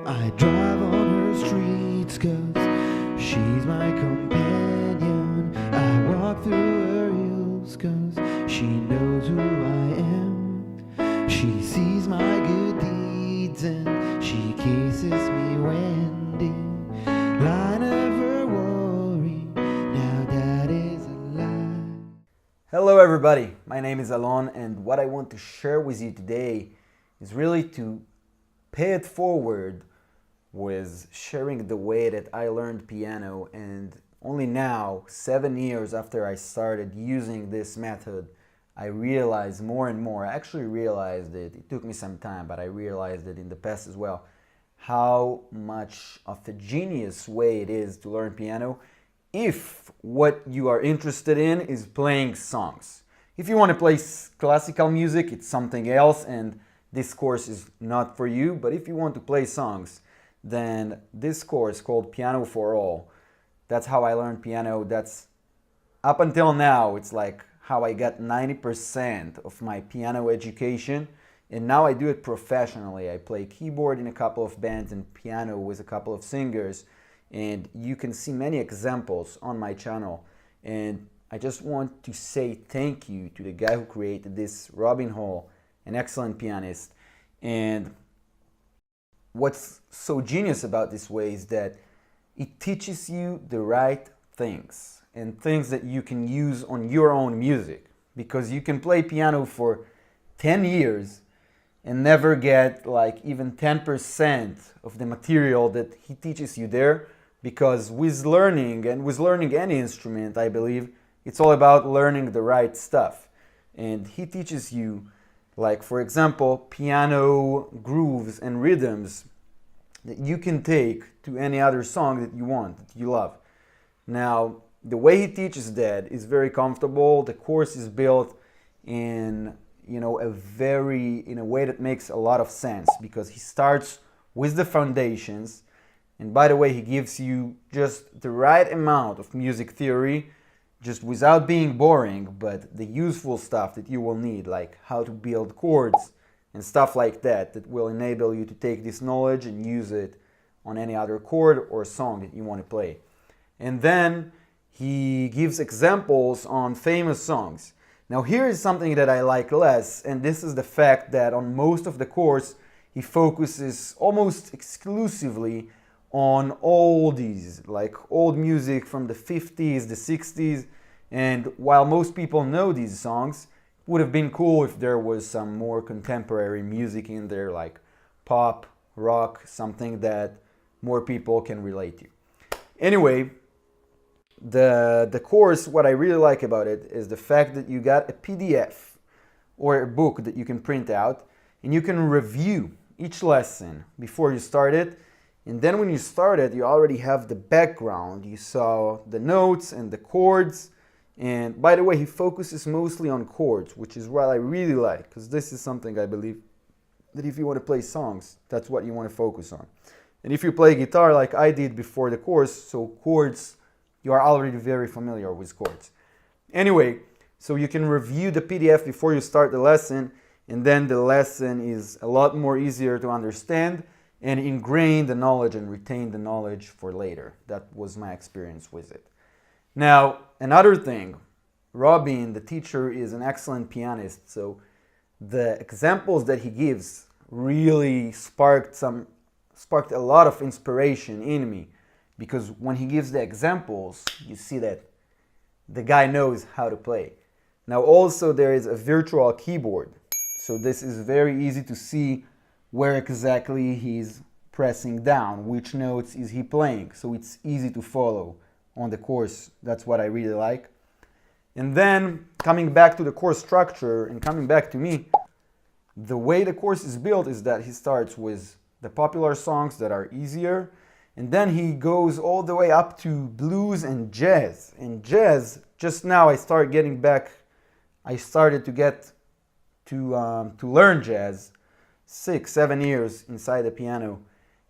I drive on her streets 'cause she's my companion. I walk through her hills 'cause she knows who I am. She sees my good deeds and she kisses me, Wendy. I never worry, now that is a lie. Hello everybody, my name is Alon, and what I want to share with you today is really to pay it forward with sharing the way that I learned piano. And only now, 7 years after I started using this method, I realized more and more. I actually realized it took me some time, but I realized it in the past as well, how much of a genius way it is to learn piano if what you are interested in is playing songs. If you want to play classical music, it's something else, and this course is not for you. But if you want to play songs, then this course called PianoForAll, that's how I learned piano. That's up until now, it's like how I got 90% of my piano education. And now I do it professionally. I play keyboard in a couple of bands and piano with a couple of singers. And you can see many examples on my channel. And I just want to say thank you to the guy who created this, Robin Hall, an excellent pianist. And what's so genius about this way is that it teaches you the right things and things that you can use on your own music, because you can play piano for 10 years and never get like even 10% of the material that he teaches you there, because with learning any instrument, I believe it's all about learning the right stuff. And he teaches you, like, for example, piano grooves and rhythms that you can take to any other song that you want, that you love. Now, the way he teaches that is very comfortable. The course is built in, in a way that makes a lot of sense, because he starts with the foundations. And by the way, he gives you just the right amount of music theory, just without being boring, but the useful stuff that you will need, like how to build chords and stuff like that, that will enable you to take this knowledge and use it on any other chord or song that you want to play. And then he gives examples on famous songs. Now here is something that I like less, and this is the fact that on most of the course he focuses almost exclusively on oldies, like old music from the 50s, the 60s. And while most people know these songs, it would have been cool if there was some more contemporary music in there, like pop, rock, something that more people can relate to. Anyway, the course, what I really like about it is the fact that you got a PDF or a book that you can print out, and you can review each lesson before you start it. And then when you start it, you already have the background. You saw the notes and the chords. And by the way, he focuses mostly on chords, which is what I really like, because this is something I believe that if you want to play songs, that's what you want to focus on. And if you play guitar like I did before the course, so chords, you are already very familiar with chords. Anyway, so you can review the PDF before you start the lesson, and then the lesson is a lot more easier to understand and ingrain the knowledge and retain the knowledge for later. That was my experience with it. Now, another thing, Robin, the teacher, is an excellent pianist, so the examples that he gives really sparked a lot of inspiration in me, because when he gives the examples, you see that the guy knows how to play. Now also there is a virtual keyboard, so this is very easy to see where exactly he's pressing down, which notes is he playing, so it's easy to follow on the course. That's what I really like. And then coming back to the course structure and coming back to me, the way the course is built is that he starts with the popular songs that are easier, and then he goes all the way up to blues and jazz. And jazz, just now I started to get to learn jazz 6-7 years inside the piano,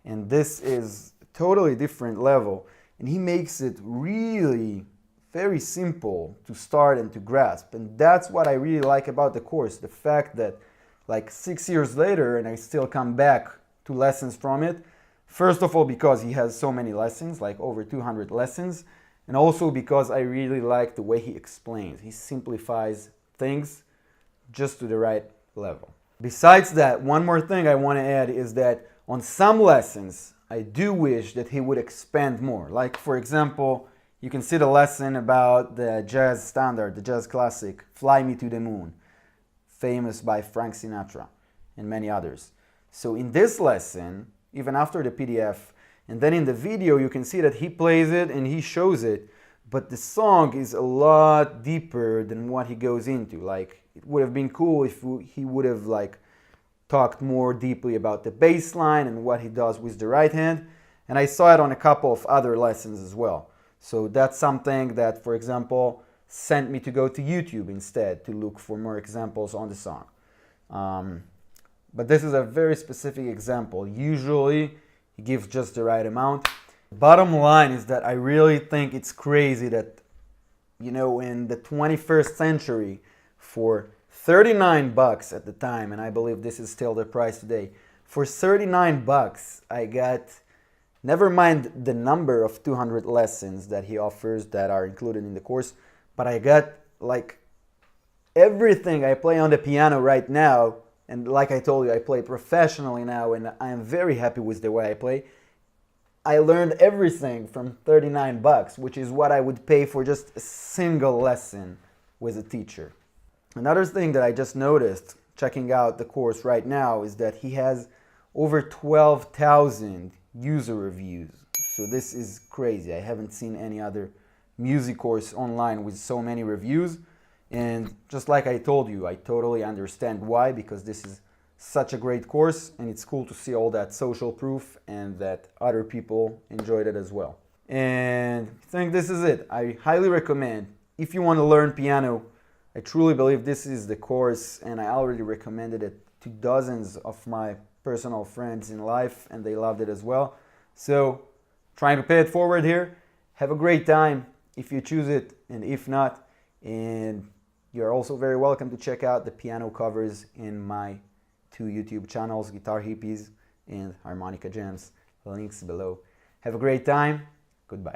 and this is a totally different level, and he makes it really very simple to start and to grasp. And that's what I really like about the course, the fact that like 6 years later, and I still come back to lessons from it, First of all, because he has so many lessons, like over 200 lessons, and also because I really like the way he explains. He simplifies things just to the right level. Besides that, one more thing I want to add is that on some lessons, I do wish that he would expand more. Like, for example, you can see the lesson about the jazz standard, the jazz classic, Fly Me to the Moon, famous by Frank Sinatra and many others. So in this lesson, even after the PDF, and then in the video, you can see that he plays it and he shows it, but the song is a lot deeper than what he goes into. Like, it would have been cool if he would have like talked more deeply about the bass line and what he does with the right hand. And I saw it on a couple of other lessons as well. So that's something that, for example, sent me to go to YouTube instead to look for more examples on the song. But this is a very specific example. Usually, he gives just the right amount. Bottom line is that I really think it's crazy that, you know, in the 21st century, for 39 bucks at the time, and I believe this is still the price today, for 39 bucks, I got, never mind the number of 200 lessons that he offers that are included in the course, but I got like everything I play on the piano right now. And like I told you, I play professionally now, and I am very happy with the way I play. I learned everything from 39 bucks, which is what I would pay for just a single lesson with a teacher. Another thing that I just noticed checking out the course right now is that he has over 12,000 user reviews. So this is crazy. I haven't seen any other music course online with so many reviews. And just like I told you, I totally understand why, because this is such a great course and it's cool to see all that social proof and that other people enjoyed it as well. And I think this is it. I highly recommend, if you want to learn piano, I truly believe this is the course, and I already recommended it to dozens of my personal friends in life and they loved it as well. So trying to pay it forward here. Have a great time if you choose it, and if not, and you're also very welcome to check out the piano covers in my two YouTube channels, Guitar Hippies and Harmonica Jams. Links below. Have a great time. Goodbye.